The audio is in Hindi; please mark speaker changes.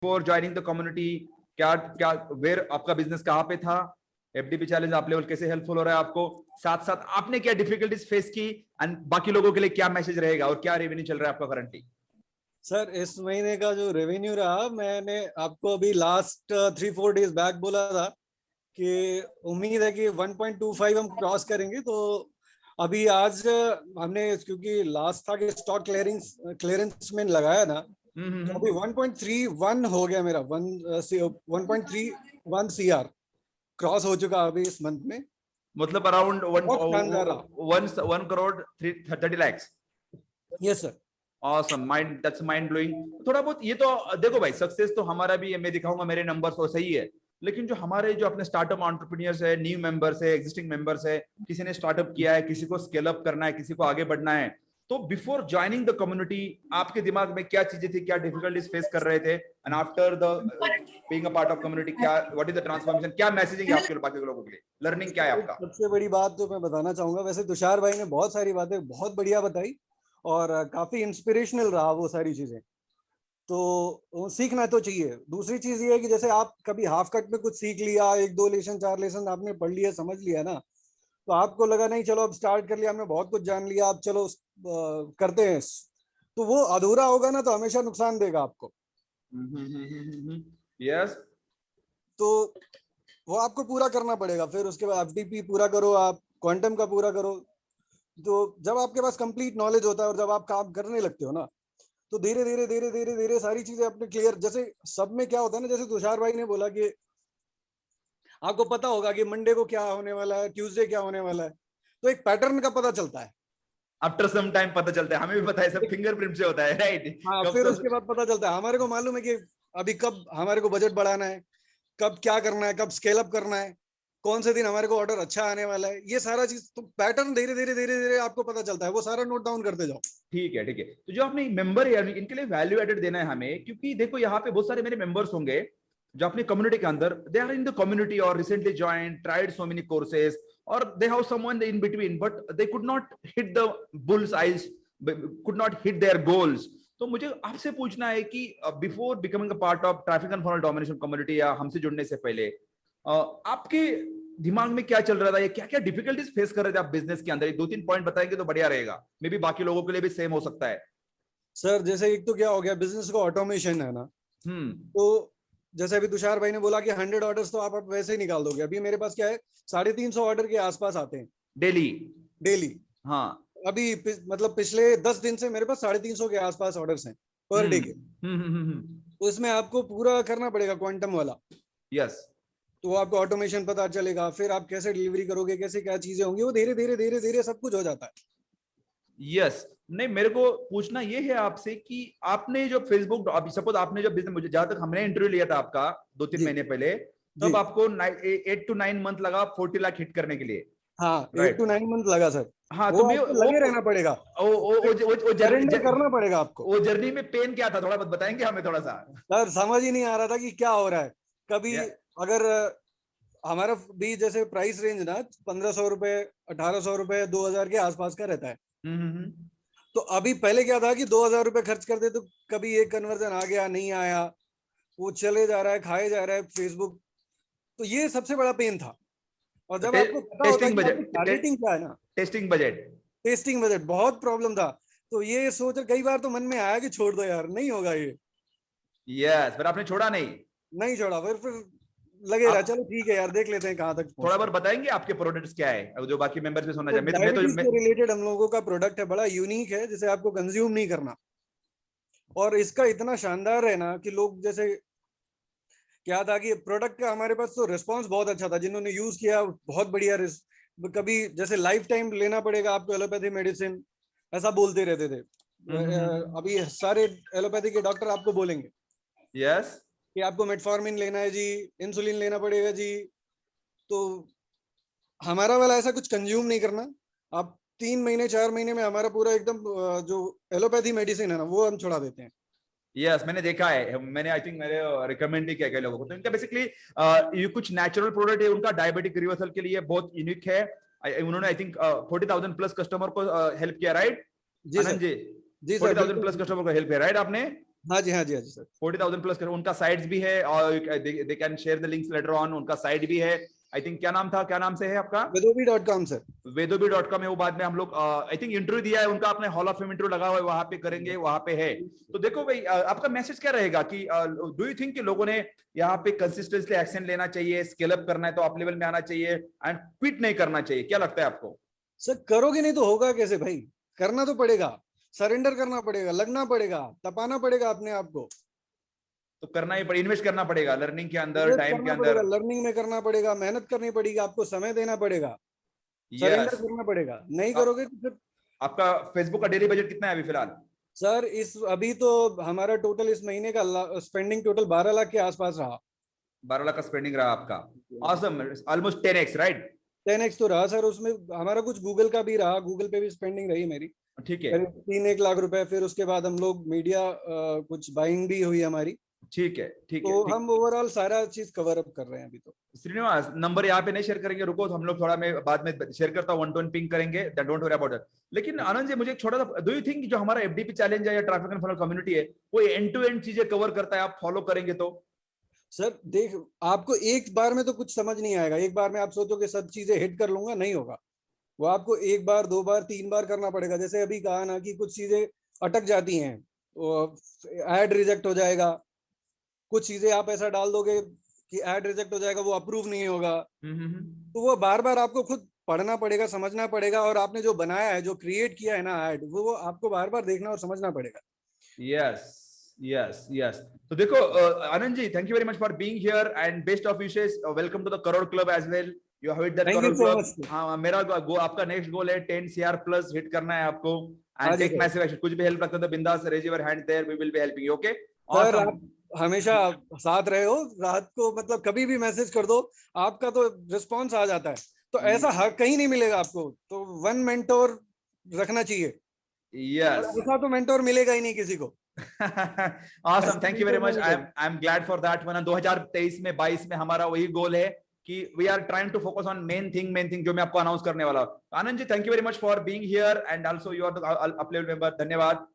Speaker 1: फॉर ज्वाइनिंग द कम्युनिटी, क्या क्या वेयर आपका बिजनेस कहाँ पे था, एफडीपी चैलेंज आप लेवल कैसे हेल्पफुल हो रहा है आपको, साथ साथ आपने क्या डिफिकल्टीज फेस की एंड बाकी लोगों के लिए क्या मैसेज रहेगा और क्या रेवेन्यू चल रहा है आपका करंटली?
Speaker 2: सर इस महीने का जो रेवेन्यू रहा, मैंने आपको अभी लास्ट 3-4 डेज बैक बोला था कि उम्मीद है कि 1.25 हम क्रॉस करेंगे। तो अभी आज हमने, क्योंकि लास्ट था कि स्टॉक क्लियरेंस में लगाया ना, तो अभी 1.31 हो गया मेरा, 1.31 CR क्रॉस हो चुका अभी इस मंथ में।
Speaker 1: मतलब अराउंड
Speaker 2: बहुत शानदार रहा।
Speaker 1: 1 crore 30 lakh.
Speaker 2: Yes sir.
Speaker 1: Awesome, mind that's mind blowing. थोड़ा बहुत ये तो देखो भाई, सक्सेस तो हमारा भी है, मैं दिखाऊंगा मेरे नंबर्स तो सही है, लेकिन जो हमारे जो अपने स्टार्टअप एंटरप्रेन्योर्स है, न्यू मेंबर्स है, एग्जिस्टिंग मेंबर्स है, किसी ने स्टार्टअप किया है, किसी को स्केल अप करना है, किसी को आगे बढ़ना है, तो बिफोर ज्वाइनिंग द कम्युनिटी आपके दिमाग में क्या चीजें थी, क्या डिफिकल्टीज फेस कर रहे थे, and after the being a part of community क्या व्हाट इज द ट्रांसफॉर्मेशन, क्या मैसेजिंग है आपके बाकी लोगों के लिए, लर्निंग क्या है आपका?
Speaker 2: सबसे बड़ी बात जो मैं बताना चाहूंगा, वैसे तुषार भाई ने बहुत सारी बातें बहुत बढ़िया बताई और काफी इंस्पिरेशनल रहा वो सारी चीजें, तो वो सीखना तो चाहिए। दूसरी चीज ये है कि जैसे आप कभी हाफ कट में कुछ सीख लिया, 1-2 लेसन 4 लेसन आपने पढ़ लिया, समझ लिया ना, तो आपको लगा नहीं चलो अब स्टार्ट कर लिया, हमने बहुत कुछ जान लिया, अब चलो करते हैं, तो वो अधूरा होगा ना, तो हमेशा नुकसान देगा आपको।
Speaker 1: यस।
Speaker 2: तो वो आपको पूरा करना पड़ेगा। फिर उसके बाद एफडीपी पूरा करो, आप क्वांटम का पूरा करो। तो जब आपके पास कंप्लीट नॉलेज होता है और जब आप काम करने लगते हो ना, तो धीरे धीरे धीरे धीरे धीरे सारी चीजें अपने क्लियर, जैसे सब में क्या होता है ना, जैसे तुषार भाई ने बोला कि आपको पता होगा कि मंडे को क्या होने वाला है, ट्यूसडे क्या होने वाला है, तो एक पैटर्न का पता चलता है।
Speaker 1: आफ्टर सम टाइम पता चलता है, हमें भी पता है, सब फिंगरप्रिंट से होता है, राइट?
Speaker 2: हाँ,
Speaker 1: कब
Speaker 2: फिर
Speaker 1: सब
Speaker 2: उसके बाद पता चलता है, हमारे को मालूम है कि अभी कब हमारे को बजट बढ़ाना है, कब क्या करना है, कब स्केल अप करना है, कौन से दिन हमारे को ऑर्डर अच्छा आने वाला है, ये सारा चीज तो पैटर्न धीरे धीरे धीरे धीरे आपको पता चलता है, वो सारा नोट डाउन करते जाओ।
Speaker 1: ठीक है, ठीक है। तो जो अपने मेंबर है इनके लिए वैल्यू एडेड देना है हमें, क्योंकि देखो यहाँ पे बहुत सारे मेरे मेंबर्स होंगे जो अपनी कम्युनिटी के अंदर, they are in the community और recently join, tried so many courses, और they have someone in between but they could not hit the bull's eyes, could not hit their goals. तो मुझे आपसे पूछना है कि before becoming a part of traffic and funnel domination community या हमसे जुड़ने से पहले आपके दिमाग में क्या चल रहा था, ये क्या क्या डिफिकल्टीज फेस कर रहे थे आप बिजनेस के अंदर? एक 2-3 पॉइंट बताएंगे तो बढ़िया रहेगा, मे बी बाकी लोगों के लिए भी सेम हो सकता है।
Speaker 2: सर जैसे एक तो क्या हो गया, बिजनेस का ऑटोमेशन है ना,
Speaker 1: हम्म।
Speaker 2: तो जैसे अभी तुषार भाई ने बोला कि 100 ऑर्डर्स तो आप वैसे ही निकाल दोगे। अभी मेरे पास क्या है, 350 ऑर्डर के आसपास आते हैं
Speaker 1: डेली?
Speaker 2: डेली।
Speaker 1: हाँ।
Speaker 2: अभी मतलब पिछले 10 दिन से मेरे पास 350 के आसपास ऑर्डर्स हैं पर डे के। तो इसमें आपको पूरा करना पड़ेगा क्वांटम वाला।
Speaker 1: यस।
Speaker 2: तो आपको ऑटोमेशन पता चलेगा, फिर आप कैसे डिलीवरी करोगे, कैसे क्या चीजें होंगी, वो धीरे धीरे धीरे धीरे सब कुछ हो जाता है।
Speaker 1: यस। नहीं, मेरे को पूछना ये है आपसे कि आपने जो फेसबुक, अभी सपोज आपने जो बिजनेस, मुझे जहां तक हमने इंटरव्यू लिया था आपका 2-3
Speaker 2: जी
Speaker 1: महीने पहले,
Speaker 2: जी।
Speaker 1: तब आपको 8 to 9 मंथ लगा 40 लाख हिट करने के लिए,
Speaker 2: हाँ, 8 to 9 मंथ लगा सर।
Speaker 1: हाँ। तो
Speaker 2: वो
Speaker 1: मैं
Speaker 2: आपको लगे रहना पड़ेगा,
Speaker 1: वो
Speaker 2: सरेंडर करना पड़ेगा आपको।
Speaker 1: वो जर्नी में पेन क्या था, थोड़ा बहुत बताएंगे हमें थोड़ा सा?
Speaker 2: सर समझ ही नहीं आ रहा था कि क्या हो रहा है। कभी
Speaker 1: या,
Speaker 2: अगर हमारा भी जैसे प्राइस रेंज ना 1500 रुपए, 1800 रुपए, 2000 के आसपास का रहता है।
Speaker 1: हम्म।
Speaker 2: तो अभी पहले क्या था कि 2000 रुपए खर्च कर दे तो कभी एक कन्वर्जन आ गया, नहीं आया, वो चले जा रहा है, खाए जा रहा है फेसबुक। तो ये सबसे बड़ा पेन था। और जब आपको पता होता है
Speaker 1: टेस्टिंग
Speaker 2: कि आपकी
Speaker 1: बजट,
Speaker 2: टारगेटिंग क्या है ना,
Speaker 1: टेस्टिंग बजट।
Speaker 2: टेस्टिंग बजट बहुत प्रॉब्लम था। तो ये सोच कई बार तो मन में आया कि छोड़ दो यार, नहीं होगा ये।
Speaker 1: यस, पर आपने छोड़ा नहीं।
Speaker 2: नहीं छोड़ा, फिर लगे रहा,
Speaker 1: आप
Speaker 2: चलो ठीक है यार, देख लेते हैं कहाँ तक
Speaker 1: थोड़ा
Speaker 2: पहुंचते
Speaker 1: बहुत
Speaker 2: हैं।
Speaker 1: बताएंगे आपके प्रोडक्ट्स क्या है, जो बाकी मेंबर्स भी सुनना
Speaker 2: तो
Speaker 1: चाहे?
Speaker 2: डायबिटीज के रिलेटेड हम लोगों का प्रोडक्ट है, बड़ा यूनिक है, जिसे आपको कंज्यूम नहीं करना। और इसका इतना शानदार है ना कि लोग, जैसे क्या था कि प्रोडक्ट का हमारे पास तो रिस्पांस बहुत अच्छा था, जिन्होंने यूज किया बहुत बढ़िया। कभी जैसे लाइफ टाइम लेना पड़ेगा आपको एलोपैथी मेडिसिन, ऐसा बोलते रहते थे। अभी सारे एलोपैथी के डॉक्टर आपको बोलेंगे
Speaker 1: यस।
Speaker 2: कि आपको मेटफॉर्मिन लेना है जी, इंसुलिन लेना पड़ेगा जी। तो हमारा वाला ऐसा कुछ कंज्यूम नहीं करना। आप 3 महीने 4 महीने में हमारा पूरा एकदम जो एलोपैथी मेडिसिन है ना, वो हम छुड़ा देते हैं।
Speaker 1: यस, मैंने देखा है, मैंने आई थिंक मेरे रिकमेंड ही किया कई लोगों को। तो इनका बेसिकली ये कुछ नेचुरल प्रोडक्ट है उनका, डायबिटिक रिवर्सल के लिए बहुत यूनिक है। उन्होंने आई थिंक 40,000 प्लस कस्टमर को हेल्प किया, राइट
Speaker 2: जी
Speaker 1: आनंद
Speaker 2: सर।
Speaker 1: जी?
Speaker 2: जी सर
Speaker 1: 40,000
Speaker 2: बिल्कुल
Speaker 1: प्लस
Speaker 2: बिल्कुल।
Speaker 1: कस्टमर को हेल्प किया, राइट आपने?
Speaker 2: हाँ जी, हाँ जी, हाँ जी सर।
Speaker 1: 40,000 प्लस करो। उनका साइट्स भी है और they can share the links later on. उनका साइट भी है, आई थिंक क्या नाम था, क्या नाम से है आपका?
Speaker 2: Vedobi.com sir.
Speaker 1: वेदोबी.com है वो। बाद में हम लोग आई थिंक इंटरव्यू दिया है उनका, आपने हॉल ऑफ फेम इंटरव्यू लगा हुआ है, वहां पे करेंगे, वहां पे है। तो देखो भाई, आपका मैसेज क्या रहेगा कि डू यू थिंक कि लोगों ने यहाँ पे कंसिस्टेंटली एक्शन लेना चाहिए, स्केल अप करना है तो अप लेवल में आना चाहिए, एंड क्विट नहीं करना चाहिए? क्या लगता है आपको?
Speaker 2: सर करोगे नहीं तो होगा कैसे भाई? करना तो पड़ेगा, सरेंडर करना पड़ेगा, लगना पड़ेगा, तपाना पड़ेगा अपने आप को।
Speaker 1: तो करना ही पड़ेगा, इन्वेस्ट करना पड़ेगा लर्निंग के अंदर,
Speaker 2: इन्वेस्ट
Speaker 1: टाइम के
Speaker 2: करना पड़ेगा,
Speaker 1: अंदर।
Speaker 2: लर्निंग में करना पड़ेगा, मेहनत करनी पड़ेगी, आपको समय देना पड़ेगा, सरेंडर
Speaker 1: यस।
Speaker 2: करना पड़ेगा। नहीं करोगे तो फिर।
Speaker 1: आपका फेसबुक का डेली बजट कितना है अभी फिलहाल?
Speaker 2: सर इस अभी तो हमारा टोटल इस महीने का स्पेंडिंग टोटल 12 लाख के आसपास रहा।
Speaker 1: 12 लाख का स्पेंडिंग रहा आपका। Awesome, almost 10x right?
Speaker 2: 10x तो रहा सर, उसमें हमारा कुछ गूगल का भी रहा, गूगल पे भी स्पेंडिंग रही मेरी
Speaker 1: ठीक है,
Speaker 2: करीब 3-1 लाख रुपए। फिर उसके बाद हम लोग मीडिया कुछ बाइंग भी हुई हमारी।
Speaker 1: ठीक है, ठीक
Speaker 2: तो
Speaker 1: है, ठीक।
Speaker 2: हम ओवरऑल सारा चीज कवर अप कर रहे हैं अभी तो।
Speaker 1: श्रीनिवास, नंबर यहाँ पे नहीं शेयर करेंगे, रुको तो हम लोग थोड़ा, मैं बाद में शेयर करता हूँ, 1 to 1 पिंग करेंगे, डोंट वरी अबाउट इट। लेकिन आनंद जी, मुझे एक छोटा सा, डू यू थिंक जो हमारा एफडीपी चैलेंज है या ट्रैफिक एंड फनल कम्युनिटी है, वो एंड टू एंड चीजें कवर करता है, आप फॉलो करेंगे तो?
Speaker 2: सर देख, आपको एक बार में तो कुछ समझ नहीं आएगा। एक बार में आप सोचो कि सब चीजें हिट कर लूंगा, नहीं होगा। वो आपको 1 बार 2 बार 3 बार करना पड़ेगा। जैसे अभी कहा ना कि कुछ चीजें अटक जाती हैं, ऐड रिजेक्ट हो जाएगा, कुछ चीजें आप ऐसा डाल दोगे कि ऐड रिजेक्ट हो जाएगा, वो अप्रूव नहीं होगा। तो वो बार बार आपको खुद पढ़ना पड़ेगा, समझना पड़ेगा, और आपने जो बनाया है, जो क्रिएट किया है ना ऐड, वो आपको बार बार देखना और समझना पड़ेगा।
Speaker 1: Yes, yes, yes. तो देखो Anand ji, thank you very much for being here and best of wishes, welcome to the crore club as well. You have hit that
Speaker 2: thank you
Speaker 1: crore
Speaker 2: so
Speaker 1: club.
Speaker 2: Much.
Speaker 1: हाँ, मेरा गो, आपका नेक्स्ट गोल है 10 CR प्लस हिट करना है आपको।
Speaker 2: हाँ
Speaker 1: and
Speaker 2: G
Speaker 1: tech
Speaker 2: sir.
Speaker 1: Massive action. कुछ भी हेल्प लगता है तो बिंदास raise your hand there, we will be helping you. Okay,
Speaker 2: sir
Speaker 1: awesome.
Speaker 2: आप हमेशा साथ रहे हो, रात को मतलब कभी भी मैसेज कर दो, आपका तो रिस्पॉन्स आ जाता है। तो ऐसा हर कहीं नहीं मिलेगा आपको, तो वन मेंटोर रखना चाहिए। और
Speaker 1: यस।
Speaker 2: ऐसा तो मेंटोर मिलेगा ही नहीं किसी को।
Speaker 1: awesome,
Speaker 2: ऐसा
Speaker 1: thank you very
Speaker 2: mentor
Speaker 1: much।
Speaker 2: नहीं मिलेगा।
Speaker 1: I'm glad for that। वरना 2023 में 22 में हमारा वही गोल है कि we are trying to focus on main thing जो मैं आपको अनाउंस करने वाला हूं। Anand ji, thank you very much for being here and also you are the up level member. धन्यवाद।